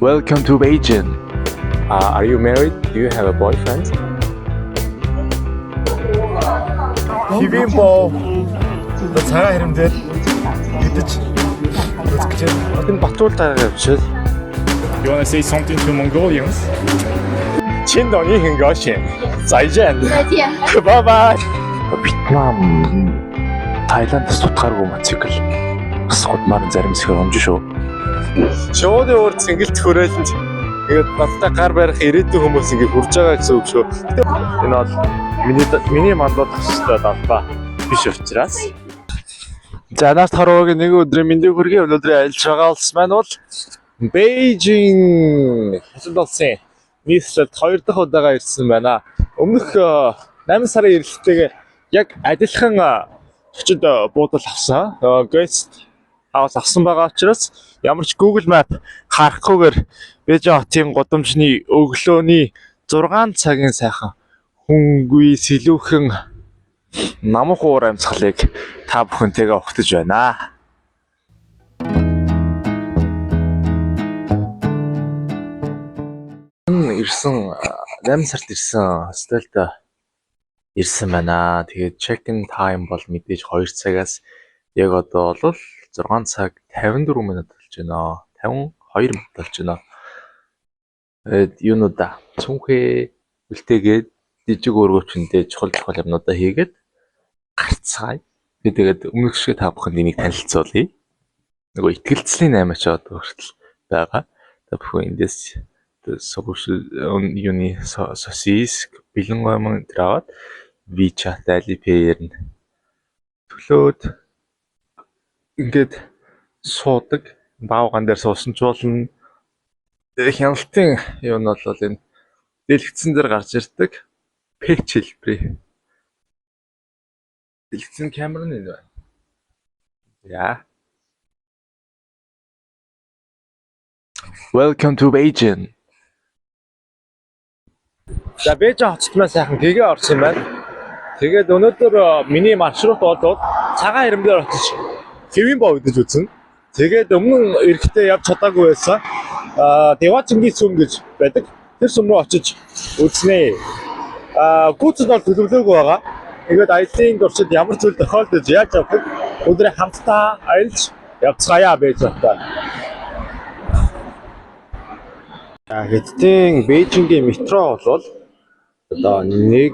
Welcome to Beijing. Are you married? Do you have a boyfriend? Хивимбо. Цагаан хэрэмдээ идэж үзэж байна. 어떤 박돌다가 없지? You wanna say something to Mongolians? 亲懂你很高兴。再见。再见。Bye bye. Вьетнам, Тайландаас тутгааргүй мотоцикл. Бас гудмаар зарим зэхээр өмж шүү. Шууд өөр цэнгэлт хөрөөлөнд ингээд надтай гар барих ирээдүйн хүмүүс ингээд хурж байгаа гэсэн үг шүү. Энэ бол миний мандууд тастай далбаа биш учраас. За наас харуугийн нэг өдрийн мэндийг хүргэе. Өнөөдрийн альж байгаа улс маань бол Beijing. Хэсэг болсон. Нийслэлд 2 дахь удаага ирсэн байна. Өмнөх 8 сарын ирэлттэйгээ яг адилхан очид буудал авсан. Guest house авсан байгаа учраас ямар ч Google Map харахгүйгээр Бээжин хотын гудамжны өглөөний 6 цагийн сайхан хүнгүй сэлүүхэн намх уур амьсгалыг та бүхэнтэйгээ ухтаж байна. Ирсэн 8 сард ирсэн хостелд ирсэн байна. Тэгээд check-in time бол мэдээж 2 цагаас яг одоо бол 6 цаг 54 минут болж байна. 52 минут болж байна. Юунуудаа цүнхээ үлтээгээд жижиг өргөчөндөө чухал юмнуудаа хийгээд гарцгаая. Тэгээд өмнөх шиг та бүхэнд энийг танилцуулъя. Нөгөө итгэлцлийн 8 ч одоо хүртэл байгаа. Та бүхэн эндээс social юуны сосис бэлэн гомон дrawat WeChat Alipay-ээр нь төлөөд ингээд суудаг баавган дээр суусан ч болно. Хяналтын юу нь бол энэ дэлгэцэн дээр гарч ирдэг пэч хэлбэрээ. Дэлгэцэн камер нь энэ байна. Яа. Welcome to Beijing. За Бээжин хотод маань сайхан гэгээ орсон юм байна. Тэгээд өнөөдөр миний маршрут бол цагаан хэрэмдээр очиж Хивимбо идэж үзэн. Тэгээд өмнө эрэхтэй явж чадаагүй байсан. Девачингийн сүм гэж байдаг. Тэр сүм рүү очиж үзнэ. Гүйцэд бол төлөвлөөгүй байгаа. Тэгээд аялын туршид ямар зүйл тохиолдож яаж явах өдрийн хамтдаа аялж явцгаая Бээжинтаа. Хэдтийн Бээжингийн метро бол одоо 1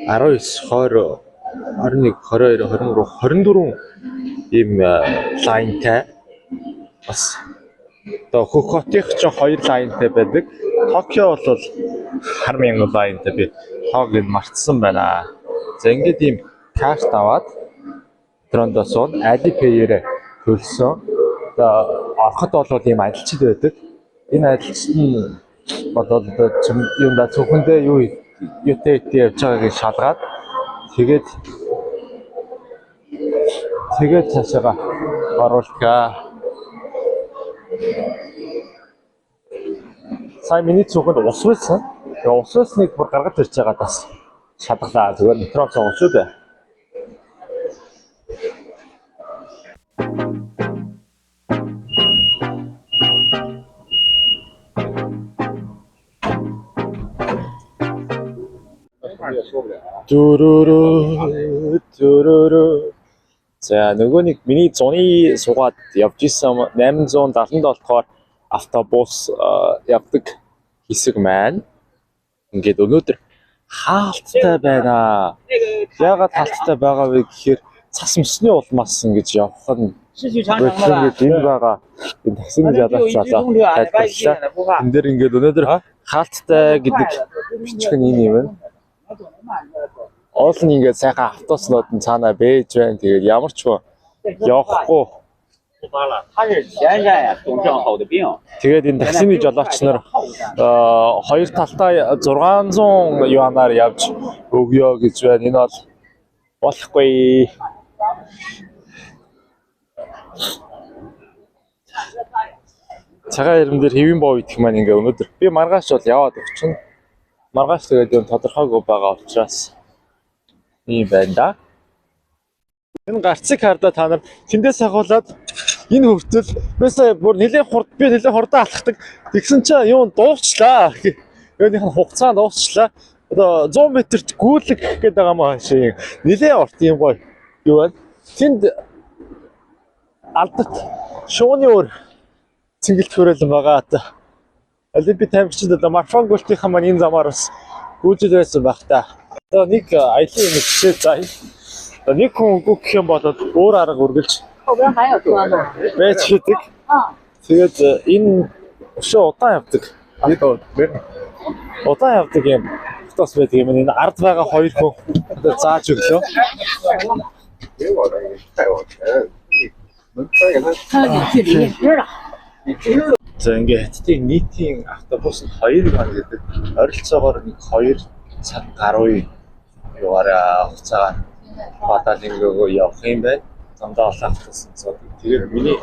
19 20 21 22 23 24 ийм лайнтай бас одоо Хокотих ч 2 лайнтай байдаг. Токио бол 10,000 лайнтай би тоог нь мартсан байна. За ингээд ийм карт аваад трондоос Alipay-ээр төлсөн. Одоо ороход бол ийм ажилчид байдаг. Энэ ажилчид нь бодоод юунда зөвхөндөө юутэй явж байгааг шалгаад тэгээд цаашаа оруулгаа. Сайн миний зөвхөнд ус байсан. Тэгээ ус байсныг бүр гаргаж ирж байгаа бас шалгалаа. Зүгээр метро цогц шүү дээ. Дүрүрү. За нөгөө нэг миний зуны сугаад явж исэн 877 дахь автобус явдаг хэсэг маань ингээд өнөөдөр хаалттай байна. Яагаад хаалттай байгаа вэ гэхээр цас мөсний улмаас ингэж явах нь ингээд энэ байгаа. Энэ таксиний жадаач тайлбарлаа. Энд дээр ингээд өнөөдөр хаалттай гэдэг бичгэн энэ юм байна. Олон ингээд сайхан автобуснууд нь цаанаа бэж байна. Тэгээд ямар ч явахгүй. Тэгээд энэ таксины жолооч нар хоёр талтаа 600 юанаар явж өгөө гэж байна. Энэ бол болохгүй. Цагаан хэрэмдэр Хивимбо идэх маань ингээ өнөөдөр би маргааш бол яваад өгчин. Маргааш тэгээд юм тодорхойгүй байгаа учраас ийм байна да. Энэ гарцыг хардаа та нар тэндээс ахуулаад Энэ хүртэл бисаа бүр нэлээд хурдаа алхахдаг. Тэгсэн чинь юу дуусчлаа. Юуных нь хугацаа дуусчлаа. Одоо 100 метрт гүйлэг гэдэг байгаа маа шиг нэлээд урт юм гоё. Юу вэ? Тэнд алдат шууны өөр цэнгэлт хүрээлэн байгаа. Олимпик таймчид одоо марафон гүйлтийн маань энэ замаар бас гүйжил байсан байх та. Одоо нэг аялын нэг хэсэг заа. Одоо нэг хүн үгүй гэх юм бол өөр арга үргэлж байж хийдэг. Тэгээд энэ өшөө удаан явдаг. Удаан явдаг юм. Тос байдаг юм. Энэ ард байгаа хоёр хүн одоо зааж өглөө. За ингээд хэдийн нийтийн автобус нь 2 маань гэдэг ойролцоогоор нэг 2 цаг гаруй яваараа хугацаагаар бадал ингээд явах юм байна. Замдаа олон автобус суудаг. Тэгээд миний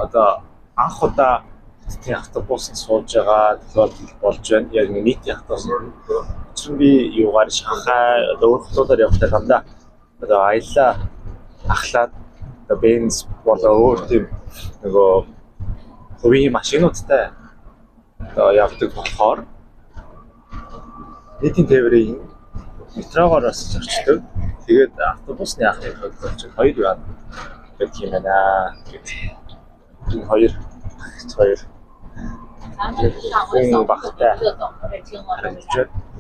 одоо анх удаа хэдийн автобусд сууж байгаа тохиолдол болж байна. Яг нийтийн автобус. Учир нь би юугаар Шанхай өөр хотуудаар явахдаа дандаа одоо аяллаа ахлаад одоо бенз болоо өөр тийм нөгөө хувийн машинуудтай одоо явдаг болохоор нийтийн тээврийн метрогоор бас зорчдог. Тэгээд автобусны ахны тохиолдол чинь 2 байна. Гэх юм байна. Энэ 2 хүн багтай.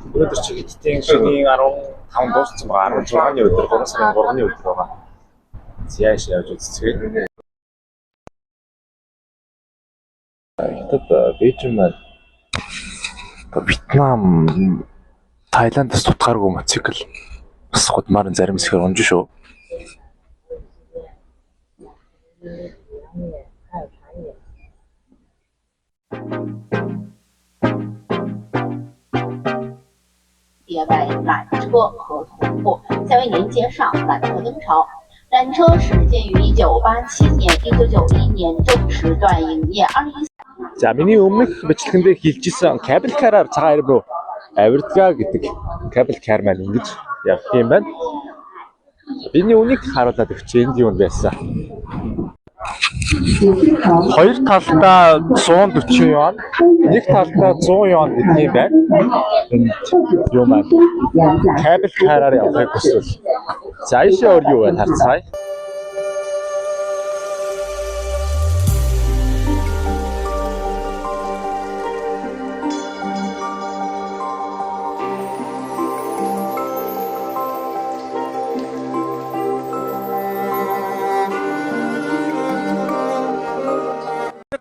Өнөөдөр чи хэдийн шинийн 15 дууссан байгаа 16-ны өдөр 3 сарын 3-ны өдөр байгаа. Зяаш явж үзцгээе. Хятад Бээжин маань Вьетнам, Таиландаас тутгааргүй мотоцикл бас гудмаар зарим хэсгээр унж шүү.野外缆车和徒步，再为您介绍缆车登潮。缆车始建于1987年、1991年正时段营业。За миний өмнөх бичлэгэндээ хэлжсэн кабель караар цагаан арим руу авирдгаа гэдэг кабель кар маань ингэж явах юм байна. Биний үнийг харуулад өгч энд юу байсан. Хоёр талдаа 140 юан, нэг талдаа 100 юан гэдэг юм байна. Энд юу маань кабель караар явахыг хүсвэл цаашаа өөр юу байна харцгаая.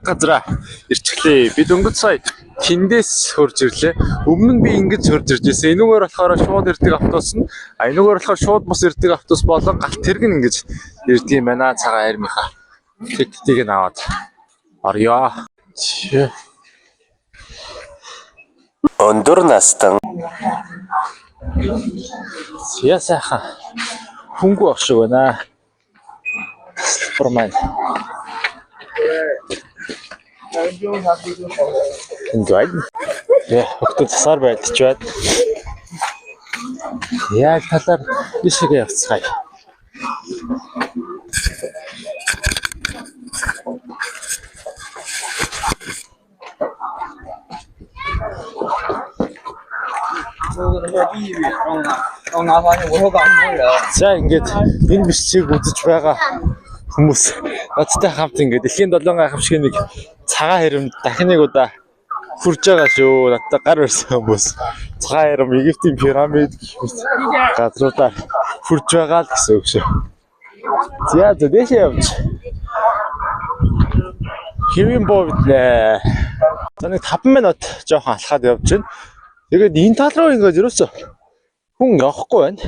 Газраа ирчихлээ. Би дөнгөж сая тэндээс хурж ирлээ. Өмнө нь би ингэж хурж ирж байсан. Энүүгээр болохоор шууд ирдэг автобус нь, энүүгээр болохоор шууд бус ирдэг автобус болон галт тэрэг ингэж ирдэг юм байна. Цагаан армийнхаа тикетийг нь аваад орё. Өндөр настан Ясаахан хөнгө ах шиг байна. Формайн. Эндвайд. Яа, хөлтөд засаар байдч байд. Яг талаар бишгээ явцгаая. За ингээд энэ бичгийг үзэж байгаа хүмүүс надтай хамт ингээд дэлхийн 7 гайхамшиг нэг цагаан хэрэм дахин нэг удаа хурж байгаа шүү. Надтай гар өрсөн хүмүүс цагаан хэрэм Египтийн пирамид газруудаар хурж байгаа л гэсэн үг шүү. За дэше явж. Хэвэн боо бидлээ. За нэг 5 минут жоохон алхаад явж байна. Тэгээд энэ тал руу ингээд ерөөсөө хүн явахгүй байна.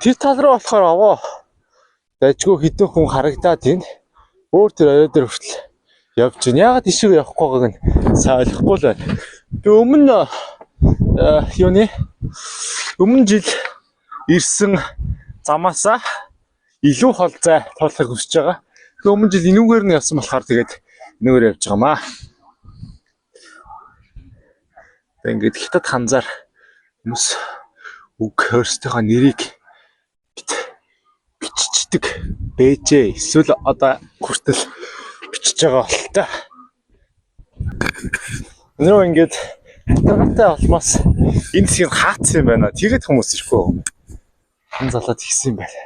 Тэр тал руу болохоор аваа дайжгүй хэдэн хүн харагдаад байна. Өөр тэр орой дээр хүртэл явж байна. Яагаад ишиг явахгүй байгааг нь сайн ойлгохгүй л байна. Би өмнө жил ирсэн замаасаа илүү хол зай тоолохыг хүсэж байгаа. Өмнө жил энүүгээр нь явсан болохоор тэгээд энүүгээр явж байгаамаа. Ингээд хятад ханзаар хүмүүс үг өөрсдийнхөө нэрийг бичиж бичдэг бэжээ эсвэл одоо хүртэл бичиж байгаа бол та. Нөө ингээд хатгатай олмоос энэ хэсгийг хаацсан юм байна. Тэгээд хүмүүс ирэхгүй. Энэ залаад ихсэн юм байна.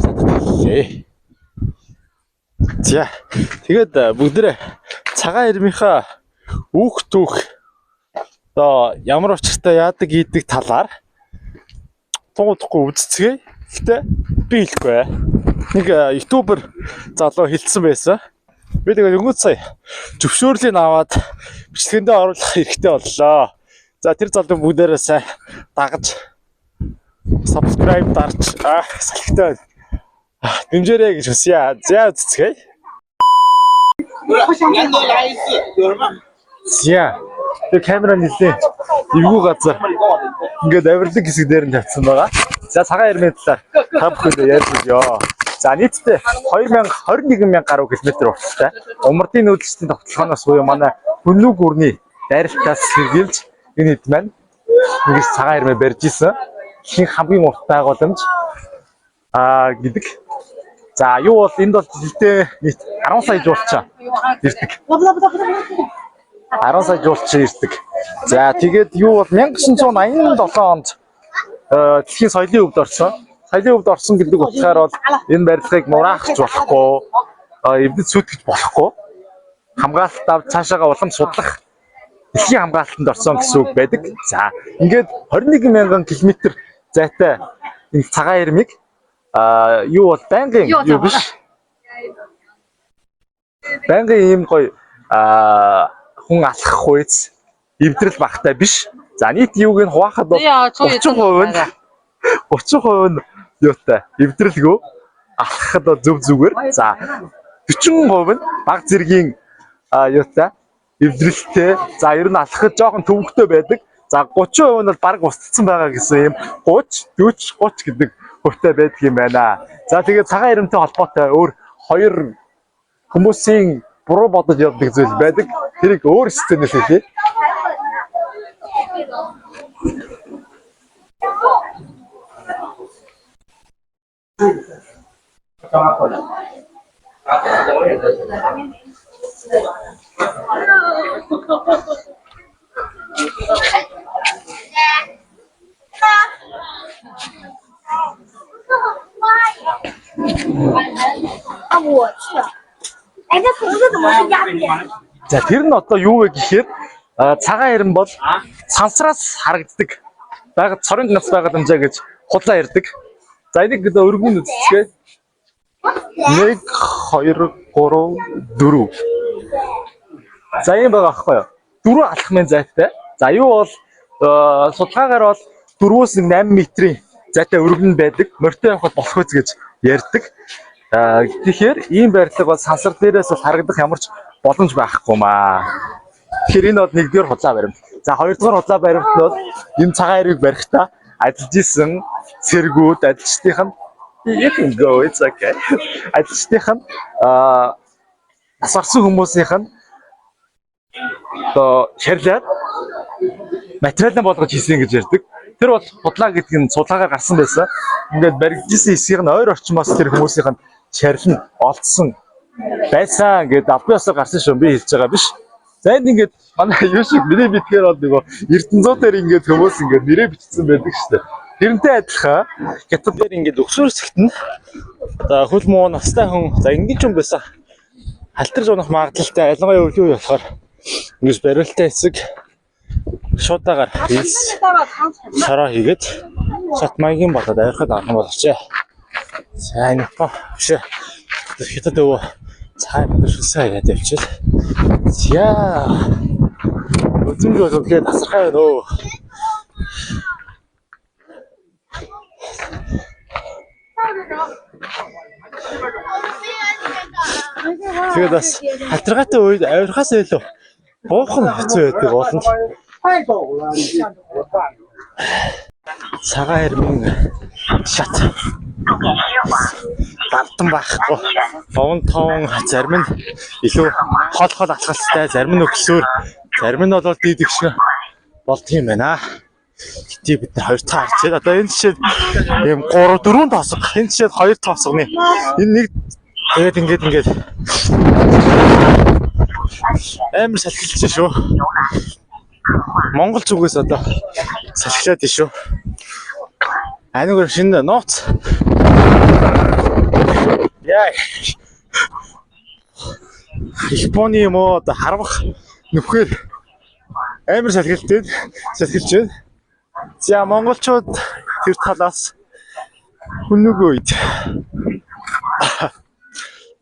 Садлээ. За тэгээд бүгдээ цагаан ирмийнхаа үүх түүх одоо ямар учиртай яадаг ийдэг талаар тугуудахгүй үзцгээе. Гэтэ би хэлэхгүй. Нэг ютубер залуу хэлсэн байсан. Би тэгээд өнгөц сая зөвшөөрлийг аваад бичлэгэндээ оруулах хэрэгтэй боллоо. За тэр залуу бүгдээрээ сайн дагаж subscribe дарж салхитай дэмжээрэй гэж хүсье. За үзцгээе. За тэр камера нэлээ эвгүй газар ингээд авирлаг хэсэг дээр нь тавьсан байгаа. За цагаан ирмийн талаар та бүхэнд ярьж өгье. За нийтдээ 21,000 гаруй километр урттай. Умардын нүүдэлчдийн тогтолцооноос буюу манай Хүннүг гүрний дайралтаас сэргийлж энэ хэд маань ингэж цагаан ирмээ барьж исэн. Хин хамгийн урт байгууламж гэдэг. За юу бол энд бол жилдээ нийт 10 сая жуулчаа ирдэг. 10 сая жуулчин ирдэг. За тэгээд юу бол 1987 онд дэлхийн соёлын өвд орсон. Соёлын өвд орсон гэдэг утгаар бол энэ барилгыг нураахч болохгүй, эвдэд сүйтгэж болохгүй. Хамгаалалт авч цаашаага улам судлах дэлхийн хамгаалалтанд орсон гэсэн үг байдаг. За ингээд 21,000 км зайтай энэ цагаан ирмийг юу бол байнгын юу биш. Байнгын ийм гоё хүн алхах үйс эвдрэл багтай биш. За нийт юуг нь хуваахад бол 30% нь юутай эвдрэлгүй алхахад бол зөв зүгээр. За 40% нь баг зэргийн юутай эвдрэлтэй. За ер нь алхахад жоохон төвөгтэй байдаг. За 30% нь бол баг устцсан байгаа гэсэн юм 30 гэдэг хувьтай байдаг юм байна. За тэгээд цагаан ирмтэй холбоотой өөр хоёр хүмүүсийн буруу бодож явдаг зүйл байдаг. Тэрийг өөр системээс хэлье. За тэр нь одоо юу вэ гэхээр цагаан ирмэн бол сансраас харагддаг. Байгаад цорын ганц байгууламжаа гэж худлаа ярьдаг. За энийг өргөн үзчихээ. 1 2 3 4. За юм байгаа аахгүй юу? 4 алхмын зайтай. За юу бол судалгаагаар бол 4-өөс 8 метрийн зайтай өргөн байдаг. Морьтой явахад болох үз гэж ярьдаг. Тэгэхээр ийм барилга бол сансар дээрээс бол харагдах ямар ч боломж байхгүй маа. Тэгэхээр энэ бол нэгдүгээр худлаа баримт. За хоёрдугаар худлаа баримт нь бол энэ цагаан ирмийг барихтаа ажиллаж исэн цэргүүд ажилчдынх нь you can go it's okay. Ажилчдынх нь асарсан хүмүүсийнх нь одоо шарилаад материалын болгож хийсэн гэж ярьдаг. Тэр бол худлаа гэдэг нь судалгаагаар гарсан байсан. Ингээд баригдсан хэсгийг нь ойр орчмоос тэр хүмүүсийнх нь шарил нь олдсон байсан гэдэг албан ёсоор гарсан шүү би хэлж байгаа биш. За энд ингээд манай юу шиг нэрээ битгээр бол нөгөө Эрдэнэзүүдээр ингээд хүмүүс ингээд нэрээ бичсэн байдаг шүү дээ. Тэрнтэй адилхан хятад дээр ингээд өгсөөр хэсэгт нь одоо хөл муу настай хүн за ингээд юм байсан. Халтарж унах магадлалтай ялангуяа өглөө үе болохоор ингэж барилттай хэсэг шуудаагаар хийс сараа хийгээд шат маягийн болоод авирахад авах юм болчихъя. За энэ па биш хятад өвөө цаа мэдэрсэн яа тавьчихъя. За үзмж бол тэгээд тасархай нөө. Тэгээд бас хатаргаатай үед авирахаас илүү буух нь хэцүү байдаг болно. Цагаан ирмэн шат бартан байхгүй. Овон тоон зарим нь илүү хол алхалтай, зарим нь өксөөр, зарим нь бол дийдэг шиг болт юм байна. Гэтэ бид нар хоёр таа харж байна. Одоо энэ жишээд ийм 3 4 тоосго. Энэ жишээд 2 тоосгоны. Энэ нэг ингээд амар салхилж шүү. Монгол зүгээс одоо салхилаад шүү. Анигөр шинэ нууц. Яа. Японы юм уу одоо харвах нөхөр амар салхилж байна. За монголчууд тэр талаас хүннэг үед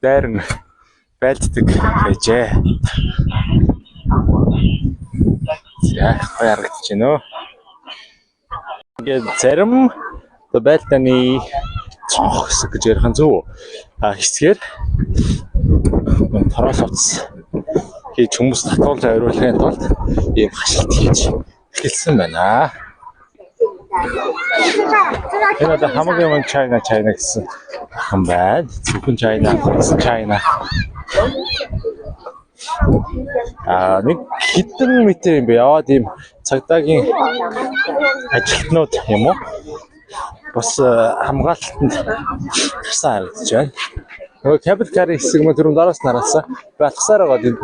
дайран байлддаг гэжээ. За харагдаж байна уу? Ингээд зарим одоо байлдааны цонх хэсэг гэж ярих нь зөв. Хэсгээр тороос утас хийж хүмүүс татуулж авируулахын тулд ийм хашилт хийж эхэлсэн байна. Энэ одоо хамгийн China гэсэн юм байна. Зөвхөн China. Нэг хэдэн метр юм бэ? Яваад ийм цагдаагийн ажилтнууд юм уу? Бас хамгаалтанд гарсан харагдаж байна. Нөгөө кабель кари хэсэг мөн түрүүн дараас нараасаа батгасаар байгаа энд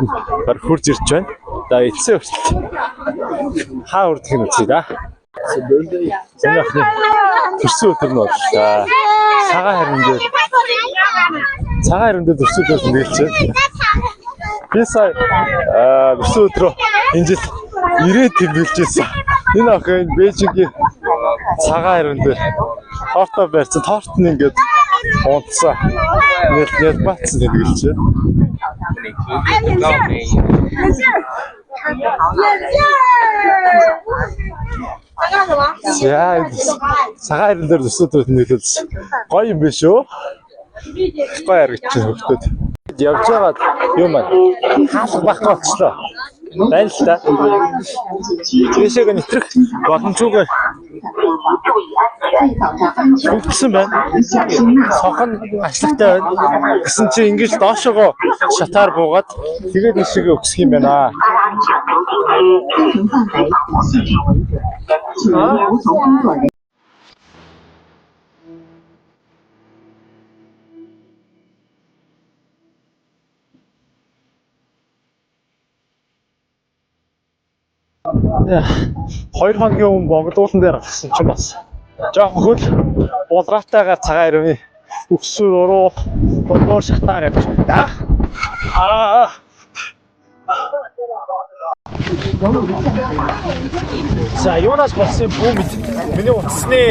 баг хурж ирж байна. За эцсээ хүртэл хаа үрдэх нь үзье да. Төрсөн өдөр нь боллоо. Цагаан харинд дээр төрсөн өдөр нээлчээ. Би сая төрсөн өдрөө энэ жил ирээд тэмдэглэжсэн. Энэ охин Бээжингийн цагаан харинд дээр тортоо барьсан. Торт нь ингээд унтсан. Нэл бацсан тэмдэглэжээ. Яа, цагаан харинд дээр төрсөн өдөр нээлсэн. Гоё юм биш үү? Гоё харагдаж байна хөлтөд. Явж байгаад юм аа. Хаалга байхгүй болчихлоо. Байна л та. Тийшээ нэтрэх боломжгүй. Хөвгсөн байна. Сохон ашигтай байна. Гэсэн чи ингэж доошогоо шатаар буугаад тэгээд ишигээ өгсөх юм байна. Хоёр хоногийн өмнө Монгол уулан дээр гарсан ч бас жоохон хөл булгаатайгаар цагаан ирмийн өксөр уруу бодгоор шатаар явж байна. За юунаас болсон бүү миний утасны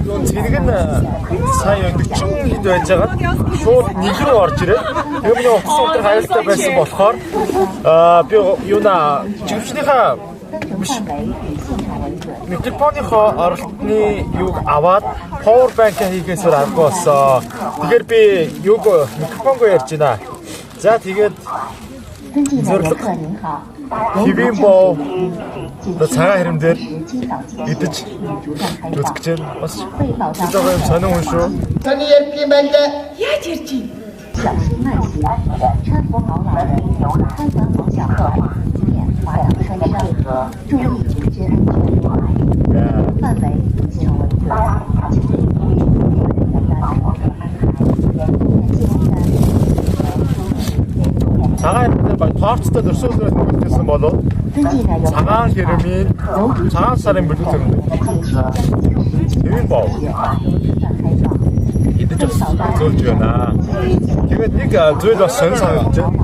юу цэнэг нь сая 40 хэд байж байгаа шууд нэг рүү орж ирээ. Миний утас өндөр хавилттай байсан болохоор би юуна чивчнийхаа нэг телефоныхоо оролтны юуг аваад power bank хийхээсээр аргагүй болсон. Тэгэхээр би юуг микрофонгүй ярьж байна. За тэгээд зөвлөг хэвийн боо цагаан харинд дээр идэж үзэж гэж бас жоохон юм сонин хүн шүү. Таны ярьж юм байна. Яаж ярьж юм? 小心慢行，搀扶好老人由开门方向后面滑到车上，注意举止安全有碍，范围成为最大，请注意人员的安全安排。 цагаан харинд дээр баг тоорцтой төрсөн өдрөөс нөлөөлсөн болов цагаан хэрмийн цагаан сарын бүлэг хэвэн боо идэж зөвлөж байна. Тэгээд нэг зүйл бас сонир санагдаж байна.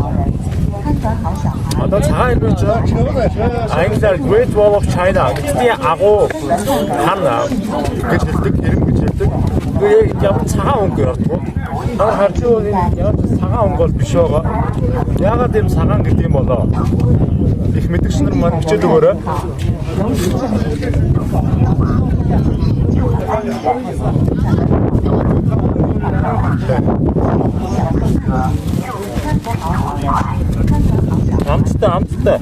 Одоо цагаан хэрмийн англиар Great Wall of China гэдгийг агуу хана гэж хэлдэг, хэрэм гэж хэлдэг. Тэгээд ямар цагаан өнгө явахгүй. Харин харцуу ямар цагаан өнгө бол биш байгаа. Яагаад юм цагаан гэдэг юм болоо? Их мэдгч нар маань хичээд өгөөрэй. Амттай.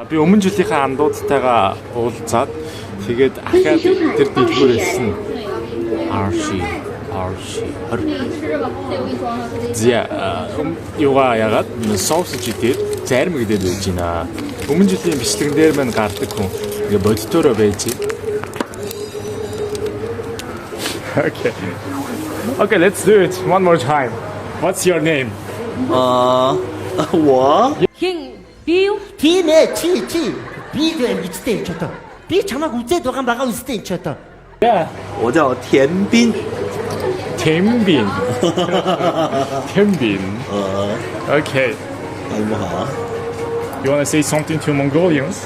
Би өмнө жилийнхээ андуудтайгаа уулзаад тэгээд ахаад тэр дэлгүүр хэлсэн RC За юугаа ягаад соусж идээд зарим гэдэг байж байна. Өмнө жилийн бичлэгэн дээр мань гардаг хүн ингээ бодитоороо байж. Okay. Okay, let's do it one more time. What's your name? 我 Хин би юу? чи нэ чи би гэдэг үстэй ч одоо. Би чамайг үзээд байгаа үстэй ч одоо. Yeah. 我叫田斌。 Tembin. Tembin. Okay. 你们好。 You wanna say something to Mongolians?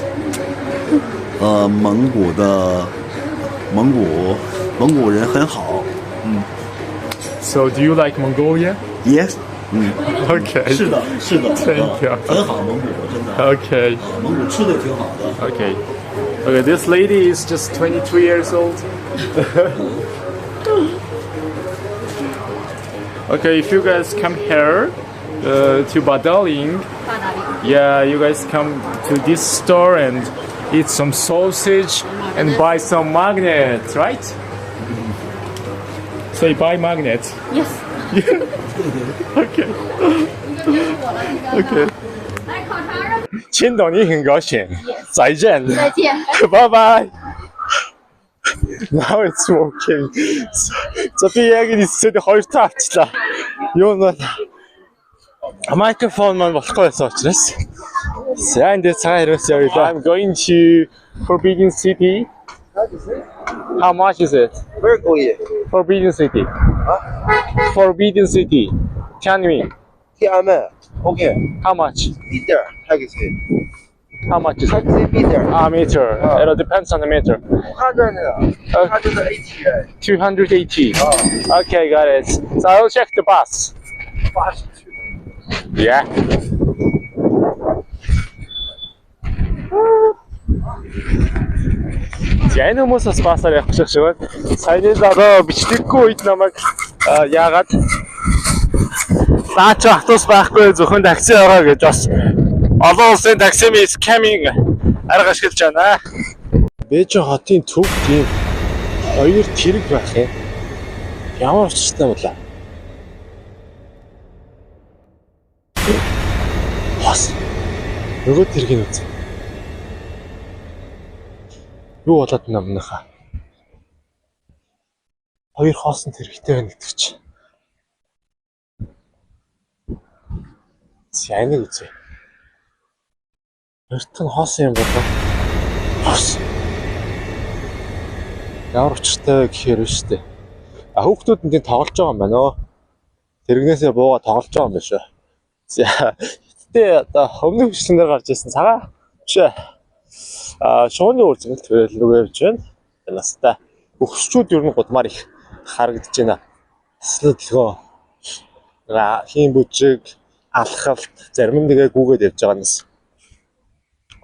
蒙古人很好。 So do you like Mongolia? Yes。 Okay. 是的，是的。 Thank you. 很好，蒙古真的。 Okay. 蒙古吃的挺好的。 Okay. Okay, this lady is just 22 years old. Okay, if you guys come here to Badaling, yeah, you guys come to this store and eat some sausage and buy some magnets, right? Say buy magnets. Yes. Okay. Okay. 青岛你很高兴，再见，再见。拜拜。Now it's working. За би яг энэ хэсэгт хоёр таа авчлаа. Юу нь микрофон маань болохгүй байсан учраас. За энэ цагаан хэрэгс явъя. I'm going to Forbidden City. How much is it? Where go you? Forbidden City. Forbidden City. Tell me. Tiamen. Okay. How much? Be there. Taxi. How much is it? Taxi be there. Meter. It depends on the meter. 280. 280. Okay, got it. So I'll check the bus. Yeah. За энэ хүмүүс бас басаар явах шиг байна. Саяны дараа бичлэггүй үед намайг яагаад наач автобус байхгүй зөвхөн такси аваа гэж бас олон улсын такси мис coming арга ашиглаж байна. Бээжин хотын төв тийм хоёр тэрэг байх юм. Ямар очтой болоо. Бас нөгөө тэргийн үз. Юу болоод намнаха. Хоёр хоосон тэрэгтэй байна гэдэг чи. Сайн үзье. Эрт нь хоосон юм болоо. Хоосон. Ямар учиртай гэхээр биш үү? Хүүхдүүд энэ тоглож байгаа юм байна. Тэрэгнээсээ бууга тоглож байгаа юм биш үү? За гэтээ одоо өмнөх бичлэгнээр гарч ирсэн цагаан биш. Шууны үр зэнгэлт төрөлгөө явж байна. Настай өгсчүүд ер нь гудмаар их харагдаж байна. Таслалгоо. Хийн бүжиг, алхалт зарим нь тэгээ гүгээд явж байгаа нас.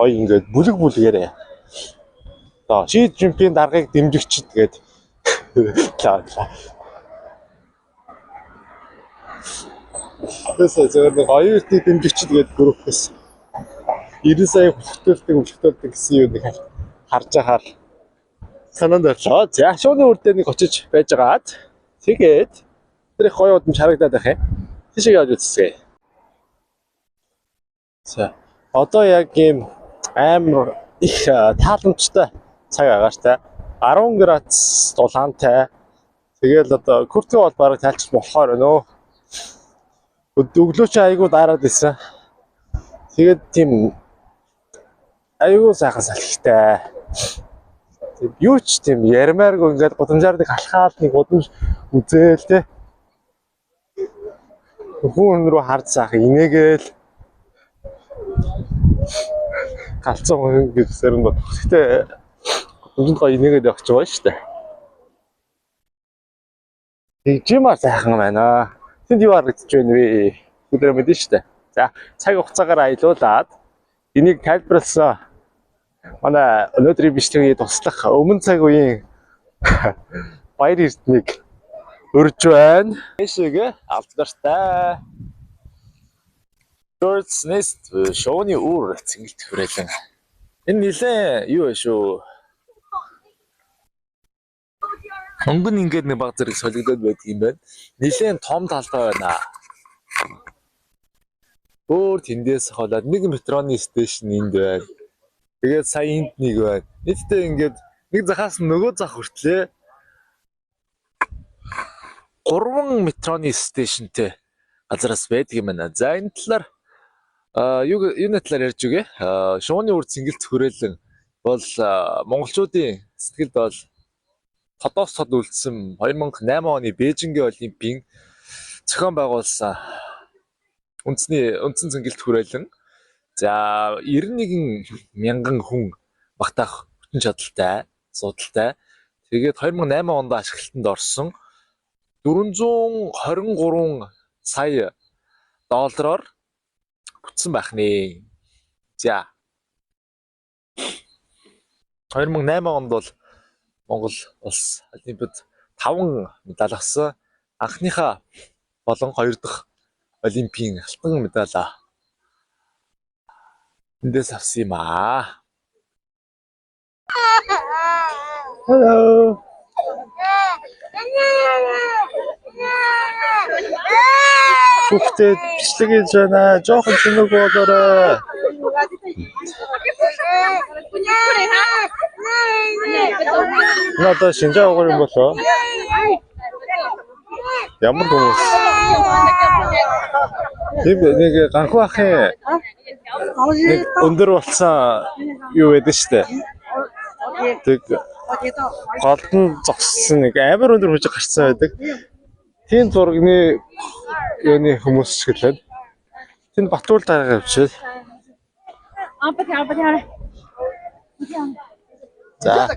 Ой ингээд бүлэг-бүлгээрээ. За Ши Жинпингийн даргаыг дэмжигчд тэгээд Тэсээ зөвхөн хоёрын дэмжигчд тэгээд группээс 90 сая хөтөлдөг гэсэн юм нэг харж ахаар санаанд орлоо. За шууны үр дээр нэг очиж байжгаад тэгээд тэр их гоё удам харагдаад байх юм. Тийшээ явж үзье. За одоо яг ийм амар их тааламжтай цаг агаартай 10 градус дулаантай. Тэгэл одоо куртгээ бол бараг тайлчих болохоор байна өө. Өглөө чи айгуу дараад исэн. Тэгээд тийм айгуу сайхан салхитай. Юу ч тийм ярмааргүй ингээд гудамжаар нэг алхаад нэг гудамж үзээл те. Хүн рүү харж сайхан инээгээл галзуу гэж сэрэн бод. Гэтэ гудамжинд гоё инээгээд явах ч байгаа шүү дээ. Тэгжмаар сайхан байна. Тэнд юу харагдаж байна вэ? Өдөр мэдэн шүү дээ. За цаг хугацаагаар аялуулад энийг тайлбарласан манай өнөөдрийн бичлэгийг туслах өмнө цаг үеийн баяр эрдэнэг өрж байна. Эшиг алдартай. Төрснэс шууны үр цэнгэлт хүрээлэн. Энэ нилээ юу вэ шүү? Өнгөн ингээд нэг баг зэрэг солигдоод байдаг юм байна. Нилээн том талбай байна. Өөр тэндээс хаваад нэг метроны стейшн энд байна. Тэгээд сая энд нэг байна. Нийтдээ ингээд нэг захаас нөгөө зах хүртлээ 3 метроны стейшнтэй газараас байдаг юм байна. За энэ талаар юуны талаар ярьж үгээ. Шууны үр цэнгэлт хүрээлэн бол монголчуудын сэтгэлд бол тодоос тод үлдсэн 2008 оны Бээжингийн Олимпийн зохион байгуулсан үндсэн цэнгэлт хүрээлэн. За 91 мянган хүн багтаах хүчин чадалтай, судалтай. Тэгээд 2008 онд ашиглалтанд орсон 423 сая доллараар бүтсэн байх нэ. За 2008 онд бол Монгол улс Олимпиад 5 медаль авсан. Анхныхаа болон 2 дахь Олимпийн алтан медаль эндээс авсан юм аа. Hello. Хүүхдэд бичлэг хийж байна. Жохон чимэг болоорой. Надад шинжаа угаар юм болоо. Ямар хүмүүс. Нэг ганхуу ахын нэг өндөр болсон юу байдаг штэ. Тэг голдон зогссон нэг амар өндөр хүч гарцсан байдаг. Тийм зургийн юуны хүмүүс ч гэлээд. Тэнд Батуул дараагаа явчихвал. За.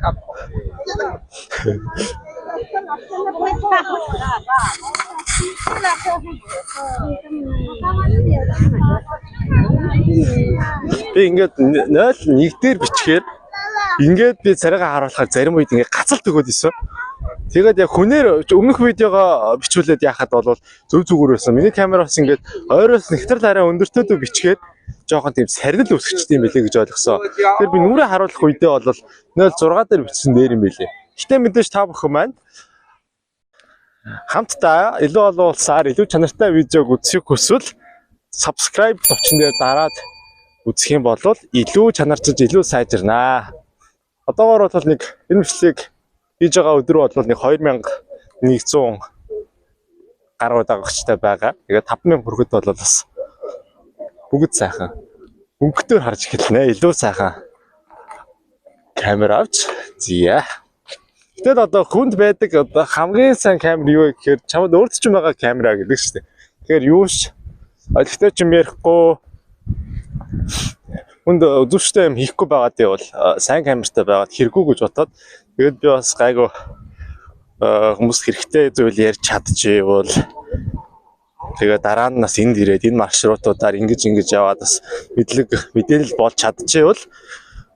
Би ингээд 0-1 дээр бичгээр ингээд би царайгаа харуулахаар зарим үед ингээд гацалт өгөөд исэн. Тэгээд яг хүнээр өмнөх видеогоо бичүүлээд яхад бол зөв зүгээр байсан. Миний камер бас ингээд ойроос нэгтрал арай өндөртөөдөө бичгээд жоохон тийм сарнил үсгчтэй юм билээ гэж ойлгосон. Тэгэхээр би нүрээ харуулах үедээ бол 0.6 дээр бичсэн дээр юм билээ. Гэтэ мэдээж та бүхэн маань хамтдаа илүү олон улсаар илүү чанартай видеог үзэх хүсвэл subscribe товчон дээр дараад үзэх юм бол илүү чанарчилж илүү сайжирнаа. Одоогоор бол нэг энэ бичлэгийг хийж байгаа өдөр бол нэг 2100 гаруй дагагчтай байгаа. Тэгээд 5000 хүрэхэд бол бас бүгд сайхан өнгөтөр харж эхэлнэ. Илүү сайхан камер авч зия. Гэтэл одоо хүнд байдаг одоо хамгийн сайн камер юу гэхээр чамд өөрт ч юм байгаа камера гэдэг шүү дээ. Тэгэхээр юуш олигтой ч юм ярихгүй хүнд үзүүштэй юм хийхгүй байгаадээ бол сайн камертай байгаад хэрэггүй гэж бодоод тэгээд би бас гайгүй хүмүүс хэрэгтэй зүйл ярьж чадчихвал тэгээ дараа нь нас энд ирээд энэ маршрутуудаар ингэж яваад бас мэдээлэл болж чадчихвал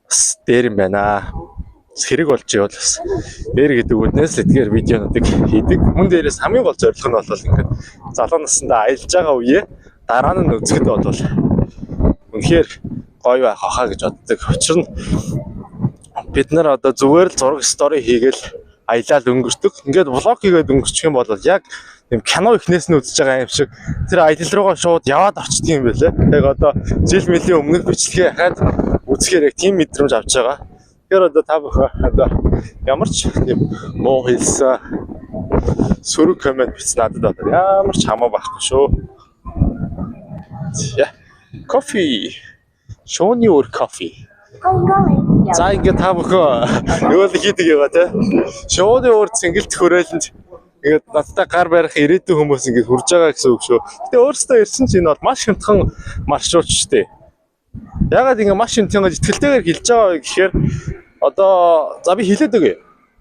бас дээр юм байна. Хэрэг болж ивэл бас дээр гэдэг үднээс л эдгээр видеонуудыг хийдэг. Мөн дээрээс хамгийн гол зорилго нь бол ингээд залуу наснда аялж байгаа үеэ дараа нь үзэхэд бол үнэхээр гоё байх хаа гэж боддог. Учир нь бид нар одоо зүгээр л зураг стори хийгээл аялал өнгөрдөг. Ингээд влог хийгээд өнгөрчих юм бол яг тийм кино ихнээс нь үзэж байгаа юм шиг тэр аялал руугаа шууд яваад орчдөг юм байлээ. Яг одоо жил мөлийн өмнөх бичлэгээ хахад үзэхээр яг тийм мэдрэмж авч байгаа. Тэгэхээр одоо та бүхэн одоо ямар ч тийм муу хэлсэн сөрөг комент бичсэн надад одоо ямар ч хамаа байхгүй шүү. Кофе. Шууны өөр кофе. За ингээд та бүхэн юу л хийдэг яваа те. Шууны өөр цэнгэлт хүрээлэнд ингээд надтай гар барих ирээдүйн хүмүүс ингээд хурж байгаа гэсэн үг шүү. Гэтэ өөрөөсөө ирсэн чинь энэ бол маш хямдхан маршрут шүү дээ. Ягаад ингэ маш хямдхан итгэлтэйгээр хэлж байгаа вэ гэхээр одоо за би хэлээд өгье.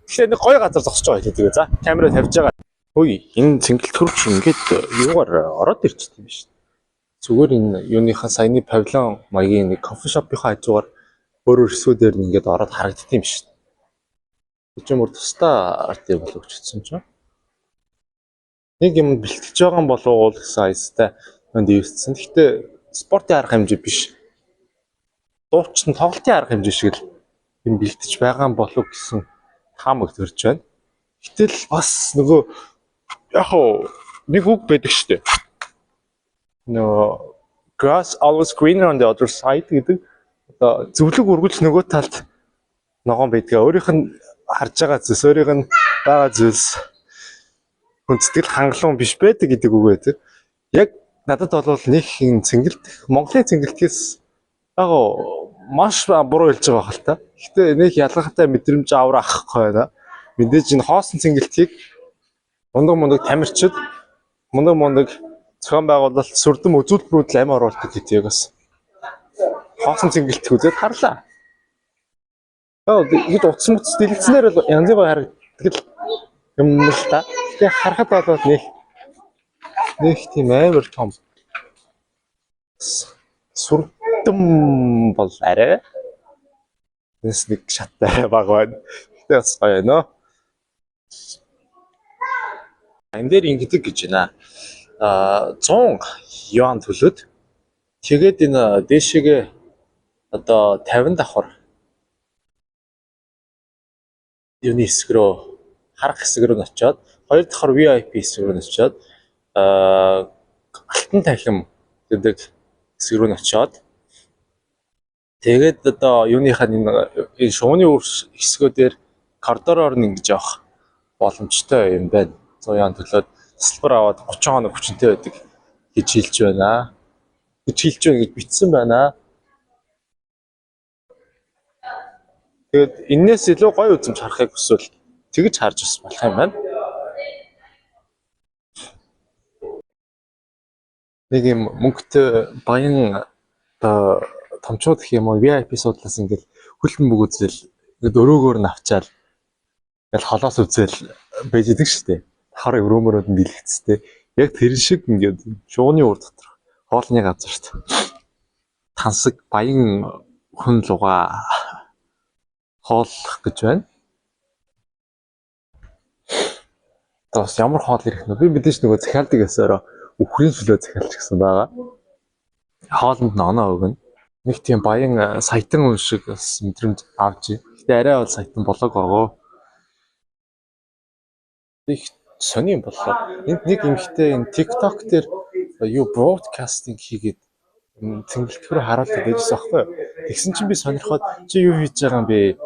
Тэгэхээр нэг гоё газар зогсож байгаа хэлээд өгье. За камера тавьж байгаа. Хөөе энэ цэнгэлт хөрч ингээд юугаар ороод ирчихсэн юм биш. Зүгээр энэ юуныхаа саяны павильон маягийн нэг кофе шопынхаа хажуугаар өөр өрсгүүдээр ингээд ороод харагддаг юм шүү. Тэг ч юм уу тусдаа арт юм болов өчсөн ч. Нэг юм бэлтгэж байгаа юм болов уу гэсэн айстай энд ивсэн. Гэхдээ спортын арга хэмжээ биш. Дуучин тоглолтын арга хэмжээ шиг л юм бэлтэж байгаа юм болов гэсэн таамаг төрж байна. Гэтэл бас нөгөө яг хоо нэг үг байдаг шүү дээ. Нөгөө grass always greener on the other side гэдэг одоо зөвлөг үргэлж нөгөө талд ногоон байдгаа. Өөрийнх нь харж байгаа зүйлс, өөрийнх нь байгаа зүйлс хүндэтгэл хангалуун биш байдаг гэдэг үг байдаг. Яг надад бол нэг хин цэнгэлт Монголын цэнгэлтгээс яг маш буруу хэлж байгаа хэл та. Гэхдээ нэг ялгаатай мэдрэмж аврах авахгүй байна. Мэдээж энэ хоосон цэнгэлтгийг мундаг тамирчид мундаг зохион байгуулалт сүрдэм үзүүлбэрүүд л амь оруулдаг гэдэг бас хоосон цэнгэлт үзээд харлаа. Ингэж утас мутас дэлгэцнээр л янз бүр харагддаг юм л та. Тэгээ харахад бол нэг тийм амар том сүрдэм бол арай нэг шаттай баг байна. Гэтэ бас гоё нөө. Энэ дээр ингэдэг гэж байна. 100 юан төлөөд тэгээд энэ дээшээгээ одоо 50 давхар юуны хэсэг рүү харах хэсэг рүү очиод 2 давхар VIP хэсэг рүү очиод алтан танхим гэдэг хэсэг рүү очиод тэгээд одоо юуныхаа энэ шууны хэсгүүдээр коридороор ингэж явах боломжтой юм байна. 100 яан төлөөд тасалбар аваад 30 хоног хүчинтэй байдаг гэж хэлж байна. Гэж бичсэн байна. Тэгээд энээс илүү гоё үзэмж харахыг хүсвэл тэгж харж бас болох юм байна. Нэг юм мөнгөтэй баян томчууд гэх юм уу VIP суудлаас ингээл хүлэн бүгүзэл ингээд өрөөгөөр нь авчаал ингээл холоос үзэл байж идэг шүү дээ. Хар өрөөмөрөд нь дэлгэцтэй. Яг тэр шиг ингээд шууны уур дотор хоолны газарт тансаг баян хүн луга хооллох гэж байна. Тос ямар хоол ирэх нь би мэдээж нөгөө захиалдаг ясаараа үхрийн сүлөө захиалж гисэн байгаа. Хоолнд нь оноо өгнө. Нэг тийм баян саятан хүн шиг бас мэдрэмж авч. Гэтэ арай бол саятан болоог байгаа. Их сони юм боллоо. Энд нэг эмэгтэй энэ TikTok дээр юу broadcasting хийгээд тэмгэлтгүүрээ харуулдаг байжсэн аахгүй. Тэгсэн чинь би сонирхоод чи юу хийж байгаа юм бэ?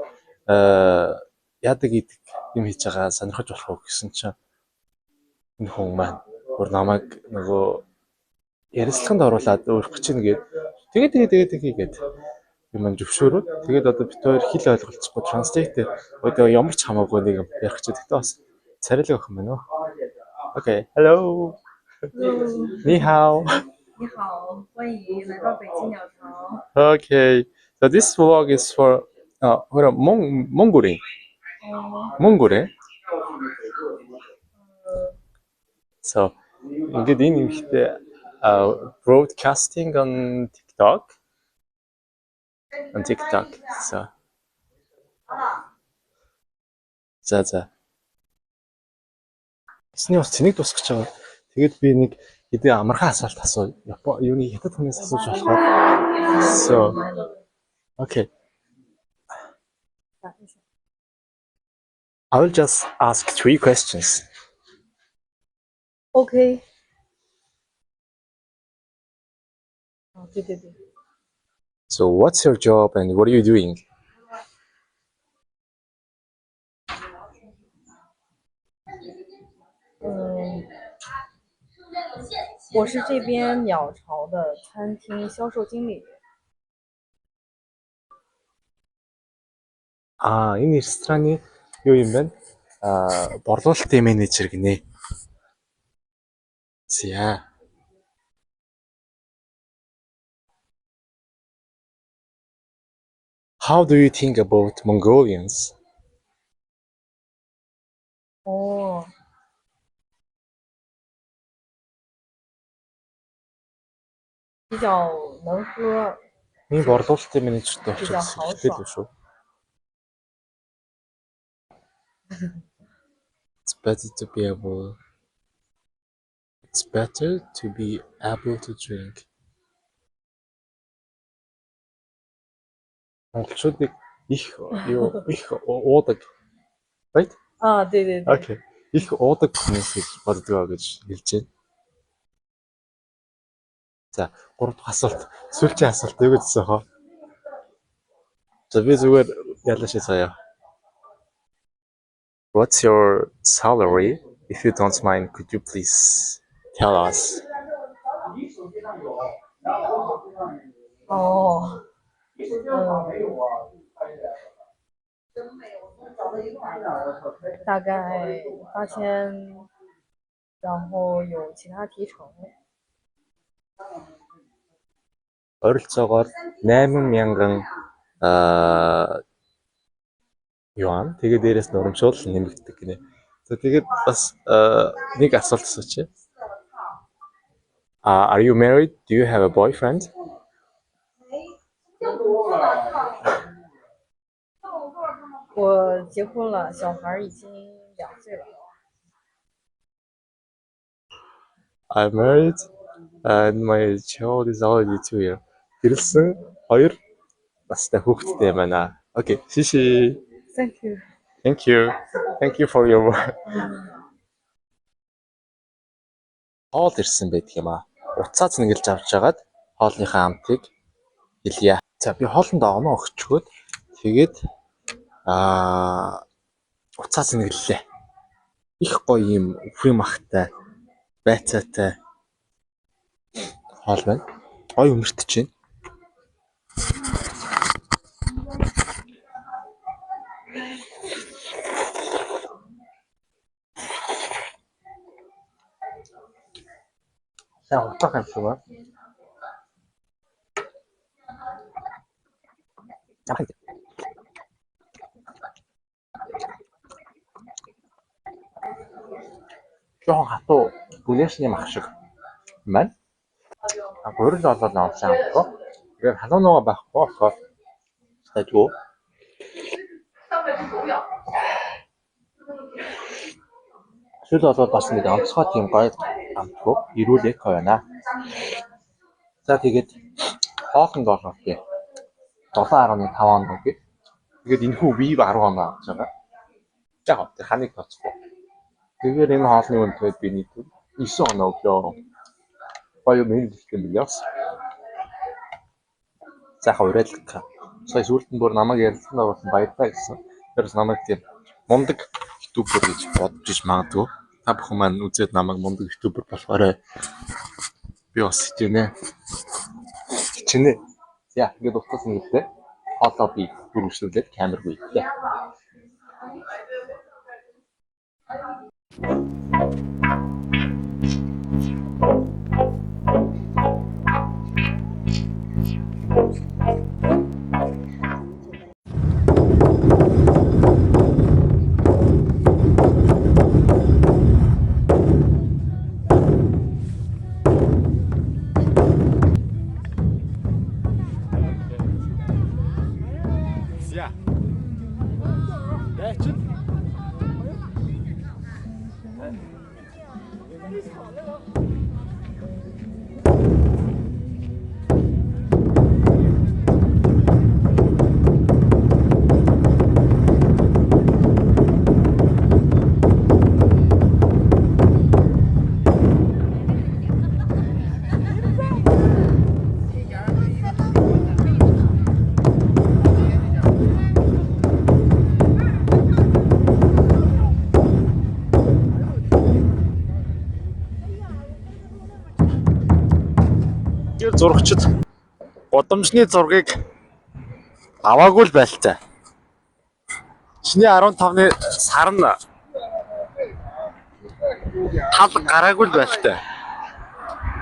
Яадаг идэг юм хийж байгаа сонирхож болох уу гэсэн чинь энэ хүн маань өөр намайг нөгөө ярилцлаганд оруулаад өөрөх гэж нэгээд тэгээд юм зөвшөөрөөд тэгээд одоо бит хоёр хэл ойлголцохгүй translate одоо ямар ч хамаагүй нэг юм ярих гэж тэгтээ бас царилэг охин байна уу? Okay, hello. 你好。你好，欢迎来到北京鸟巢。 Okay, so this vlog is for Mongolian. Mongolian. So, ингээд энэ юмхтэй broadcasting on TikTok. On TikTok. So. За. Эсний бас цэнийг тусгаж байгаа. Тэгээд би нэг хэдийн амархан асуулт асуу. Юуны хятад хүнээс асууж болохоор. So. Okay. I will just ask 3 questions. OK。哦，对。 So, what's your job and what are you doing? 我是这边鸟巢的餐厅销售经理。 Энэ рестораны юу юм бэ? Борлуулалтын менежер гинэ. За. How do you think about Mongolians? 哦，比较能喝。 Энэ борлуулалтын менежертэй очиж хэлдэг шүү. It's better to be able to drink. Монголчуудыг их уудаг. Right? 啊，对对对， Окей. Их уудаг хүмүүс гэж боддгоо гэж хэлж байна. За, 3 дахь асуулт. Сүүлчийн асуулт юу гэсэн хоо? За би зүгээр ялаа шийдээ. What's your salary? If you don't mind, could you please tell us? 哦，大概8000，然后有其他提成。 Ойролцоогоор 8000 юан. Тэгээ дээрээс нь урамшуул нэмэгддэг гинэ. За тэгээд бас нэг асуулт асуучих. Are you married? Do you have a boyfriend? 我结婚了，小孩已经2岁了。 I'm married and my child is already 2 years. Хэрэлсэн 2 настай хүүхэдтэй байна. Okay, шиши. Thank you. Thank you. Thank you for your work. Хоол ирсэн байдаг юм аа. Уцаа цэнгэлж авч жагаад хоолныхаа амтыг хэлье. За би хоолнд оноо өгчгөөд тэгээд уцаа цэнгэллээ. Их гоё юм үхвээ махтай байцаатай хоол байна. Гоё өмөртөж байна. За утаа юм шиг байна. Жохон хатуу бүлэшний мах шиг байна. Гурил болоод авсан юм байна. Тэгээд халуунаа байхгүй болохоор тажгүй. Шүл болоод бас нэг онцгой тийм гоё амтгүй ирүүл эко байна. За тэгээд хоолнд болоод тий 7.5 оноо гэ. Тэгээд энэ хүү вив 10 оноо авч байгаа. Яг тий ханыг тоцгүй. Тэгээд энэ хоолны үнэтэй би нийт 9 оноо өглөө. Гоё юм хэлсэн билээс. За хавралга. Сая сүлд нь бүр намайг ярилцсанаа болсон баяртай гэсэн. Тэрс намайг тийм мундаг ютубер гэж бодож иж магадгүй. Та бүхэн маань үзээд намайг мундаг ютубер болохоор би бас хичээнэ. Хичээнэ. За ингээд утгасан хэлээ. Хоолоо би бүрмжлүүлээд камергүй ирлээ. Ja. Дайчин. Зурагчид годамжны зургийг аваагүй л байлтай. Чиний 15-ны сар нь тал гараагүй л байлтай.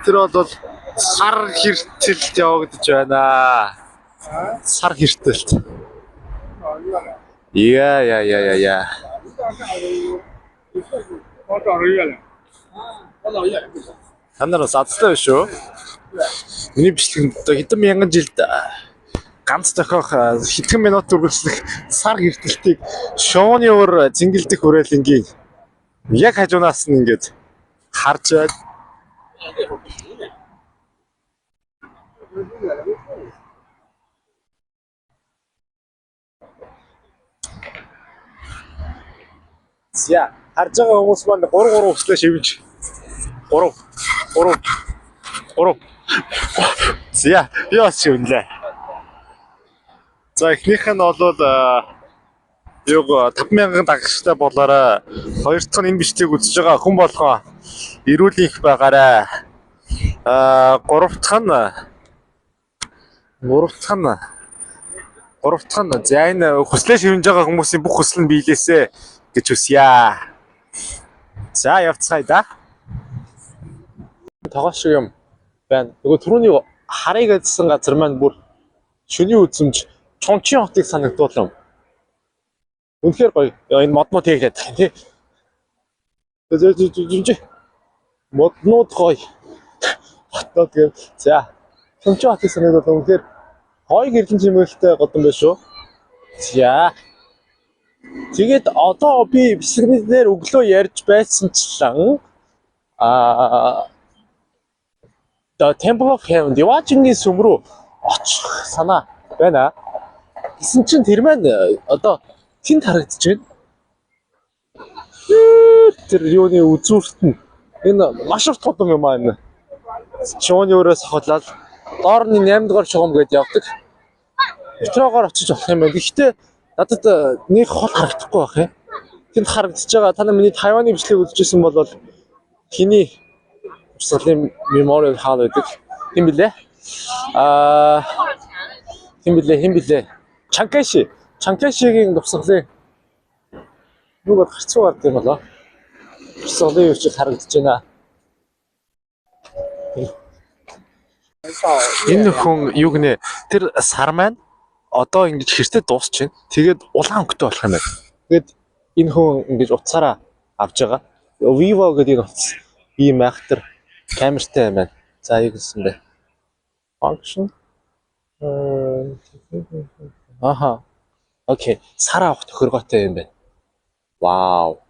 Тэр бол сар хэртэлд явагдаж байна. Сар хэртэлд. Яа. Танаар садтай биш үү? Миний бичлэгэнд хэдэн мянган жилд ганц зохиох хэдхэн минут үргэлжлэх сар хэртэлтийг шууны уур зингэлдэх хүрээлэнгийн яг хажуунаас нь ингээд харж байд. За харж байгаа хүмүүс маань 3 өслөө шивж 3 За би бас шивнлээ. За эхнийх нь бол 5,000 дагагчтай болоорой. Хоёр дахь нь энэ бичлэгийг үзэж байгаа хүн болгоо эрүүл их байгаарай. Гурав дахь нь за энэ хүслээ шивнэж байгаа хүмүүсийн бүх хүсэл нь биелээсэ гэж хүсье. За явцгаая да. Тоглох шиг юм байна. Нөгөө түрүүний харыг ажилласан газар маань бүр шөнийн үзэмж Чончин хотыг санагдуулсан. Үнэхээр гоё. Энэ моднууд хийгээд тань тий. Моднууд гоё. Хотнууд гээд за Чончин хотыг санагдуулсан. Үнэхээр гоё гэрлэн чимэглэлтэй годон байна шүү. За тэгээд одоо би бичлэгнээр өглөө ярьж байсанчлан The Temple of Heaven Diwajinгийн сүм рүү очих санаа байна. Гэсэн чинь тэр маань одоо тэнд харагдаж байна. Тэр юуны үзүүрт нь энэ маш их том юм аа энэ. Чууны өрөөс хавлаад доор нь 8 дугаар чугам гээд явдаг. Метрогоор очиж болох юм байна. Гэхдээ надад нэг хол харагдахгүй байх юм. Тэнд харагдаж байгаа та нар миний Тайваны бичлэгийг үзчихсэн бол хиний урсгалын Memorial Hall гэдэг юм билээ. Хин билээ. Чанкайшигийн урсгалын юу гарцуу гардаг юм болоо. Урсгалын юу ч харагдаж байна. Энэ хүн юу гэнэ тэр сар маань одоо ингэж хэртээ дуусч байна. Тэгээд улаан өнгөтэй болох юм байна. Тэгээд энэ хүн ингэж утсаараа авж байгаа. Vivo гэдэг энэ утас ийм айхтар камертай юм байна. За юу гэсэн бэ? Function. Аха. Окей. Сар авах тохиргоотой юм байна. Вау.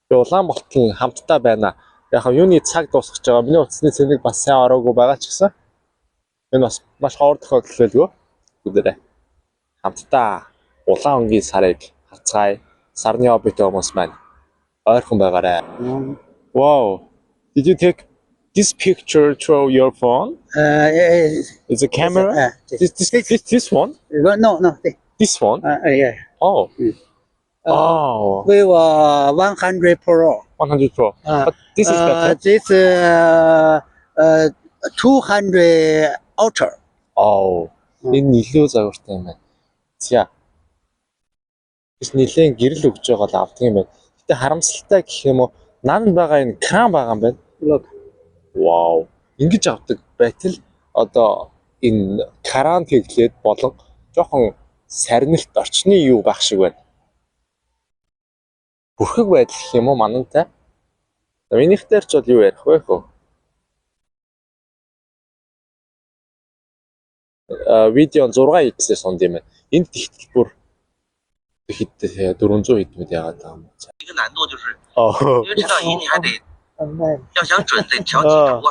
Улаанбаатар хамтдаа байна. Яг нь юуны цаг дуусгаж байгаа. Миний утасны цэнийг бас сайн ороогүй байгаа ч гэсэн. Энэ бас маш ховор тохиолдол байлгүй. Бүгдээрээ хамтдаа улаан өнгийн сарыг хацгаая. Сарны обитой хүмүүс маань ойрхон байгаарай. Wow. Did you take this picture through your phone? It's a camera? This one? No. This one? Yeah. Oh. Oh. We were 100 Pro. 100 Pro. But this is better. This 200 Ultra. Oh. Энэ илүү загвартай юм байна. За. Биш нэлээд гэрэл өгж байгаа л авдаг юм байна. Гэтэ харамсалтай гэх юм уу? Нанд байгаа энэ кран байгаа юм байна. Wow. Ингэж авдаг байтал одоо энэ кран тэглээд болон жоохон сарнилт орчны юу байх шиг байна. Бүрхэг байдал гэх юм уу манантай. Минийх дээр ч бол юу ярих вэ хөө? Видео 6x-ээр сунд юм байна. Энд тэгтэл бүр хэд 400 хэд мэд яагаад байгаа юм бэ? 一个难度就是，因为这道题你还得要想准得调几轴啊。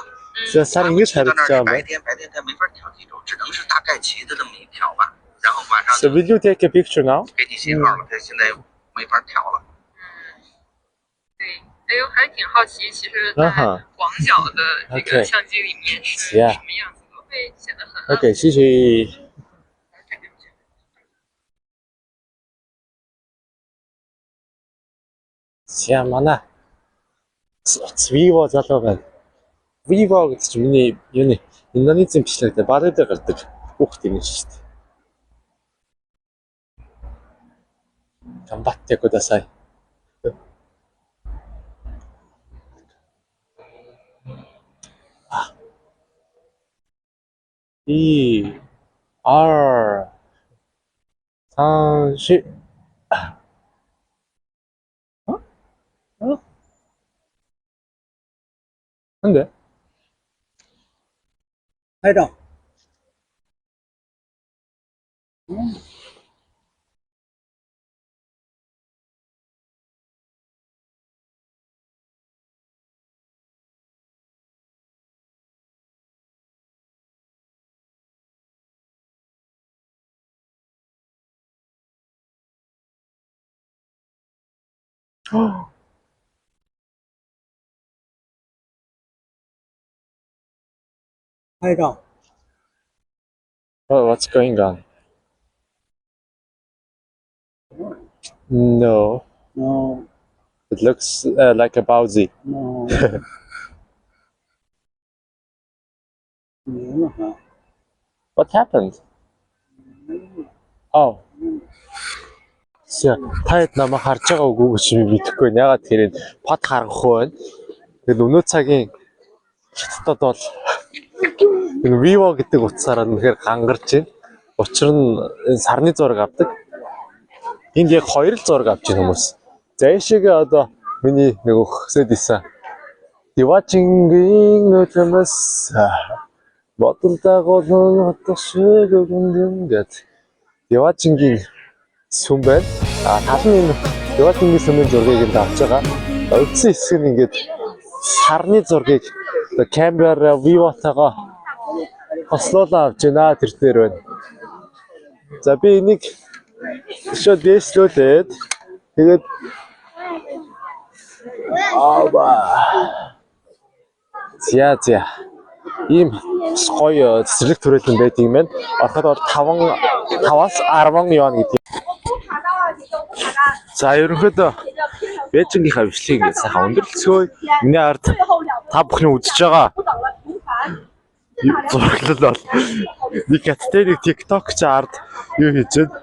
За сар ингэж 到那 харагдаж 儿 байгаа юм 白天它没法调几轴，只能是大概齐的这么一调吧。然后晚上 So will you take a picture now? 给你信号了，它现在没法调了。对，哎呦，还挺好奇，其实在广角的这个相机里面是什么样子的，会显得很暗。 Okay, 谢谢。За манай Vivo залуу байна. Vivo гэдэг чинь миний юуны Индонезийн бичлэгтэй Бали дээр гардаг хүүхд юм шүү дээ. Гамбатте кудасай. E R 3 4 근데 拍照。拍照。 Oh, what's going on? No, No, it looks like a Bowsy. no. 没了哈。 What happened? Oh. Таад намайг харж байгаа үгүй гэж би мэдэхгүй байна. Ягаад тэрийг под харахгүй байна. Тэгээд өнөө цагийн хятадд бол энэ Vivo гэдэг утсаараа үнэхээр гангарч байна. Учир нь энэ сарны зураг авдаг. Энд яг 2 зураг авч байгаа хүмүүс. За эшигээ одоо миний нөгөө хөсөд исэн. Дивачингийн нөтмөс бодолдоо хотох шиг гүндэмгээд Дивачингийн сүм байна. Тал нь энэ Дивачингийн сүмийн зургийг энд авч байгаа. Үлдсэн хэсэг нь ингээд сарны зургийг камера Vivo-тойгоо хослуулаа авч байна. Тэр дээр байна. За би энийг шууд дээшлүүлээд тэгээд за ийм гоё цэцэрлэг төрөлн байдаг юм байна. Ороход бол 5-аас 10 юан гэдэг. За ерөнхийдөө Бээжингийнхаа бичлэгийг ингээд сайхан өндөрлцгөө. Миний ард та бүхний үзэж байгаа зураглал бол нэг хятадтай нэг TikTok ч ард юу хийж байна?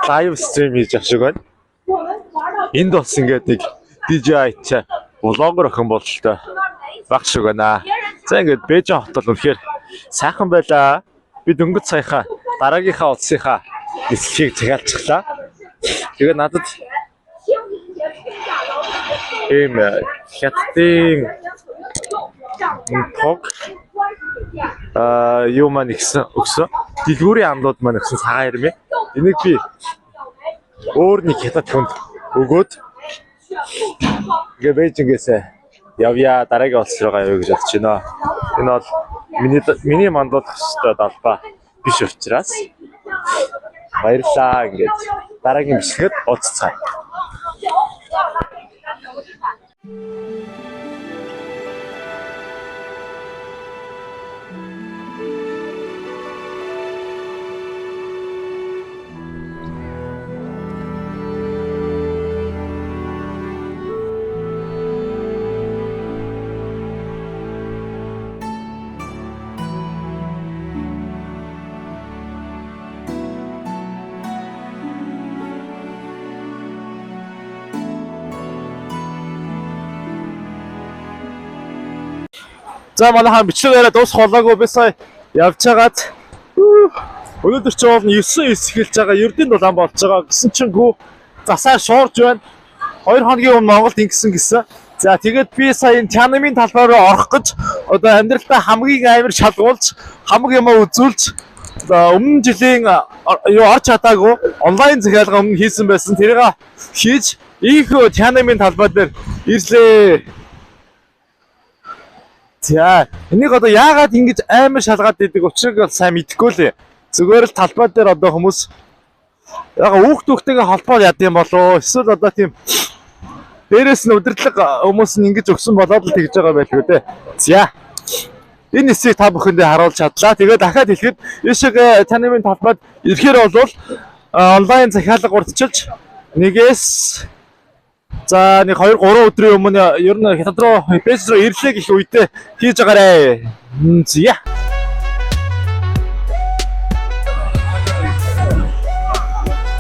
Лайв стрим хийж ах шиг байна. Энд бас ингээд нэг DJI ч блогер охин бололтой баг шиг байна. За ингээд Бээжин хот бол үнэхээр сайхан байлаа. Би дөнгөж саяхан дараагийнхаа улсынхаа нислэгийг захиалцглаа. Тэгээд надад ийм хятадын тог юу маань өгсөн дэлгүүрийн амлууд маань өгсөн цагаан ирмээ. Энийг би өөр нэг хятад хүнд өгөөд ингээ Бээжингээс явъя дараагийн улс руу явъя гэж бодож байна. Энэ бол миний мандуулах ёстой далбаа биш учраас баярлалаа ингээд дараагийн бичлэгэд уулзцгаая. За манайхан бичлэг яриа дуусах болоогүй би сая явж хагаад өнөөдөр ч бол 9 эхэлж байгаа Ердийн дулаан болж байгаа гэсэн чинь гүү засаа шуурж байна. 2 хоногийн өмнө Монголд ингэсэн. За тэгээд би сая энэ Тяньанмын талбай руу орох гэж одоо амьдралдаа хамгийн амар шалгуулж хамаг юм үзүүлж өмнө жилийн юу орч чадаагүй онлайн захиалга өмнө хийсэн байсан. Тэрийг хийж ийхүү Тяньанмын талбай дээр ирлээ. За энийг одоо яагаад ингэж амар шалгаад идэг учрыг бол сайн мэдэхгүй лээ. Зүгээр л талбай дээр одоо хүмүүс яг хүүхдүүдтэйгээ холбоо яд юм болоо. Эсвэл одоо тийм дээрээс нь удирдлага хүмүүс нь ингэж өгсөн болоод л тэгж байгаа байлгүй дээ. За энэ хэсгийг та бүхэндээ харуулж чадлаа. Тэгээд дахиад хэлэхэд ийшээ Тяньанмын талбайд ирэхээр бол онлайн захиалга урдчилж нэгээс за нэг 2-3 өдрийн өмнө ер нь хятад руу Бээжин руу ирлээ гэх үедээ хийж байгаарэ. За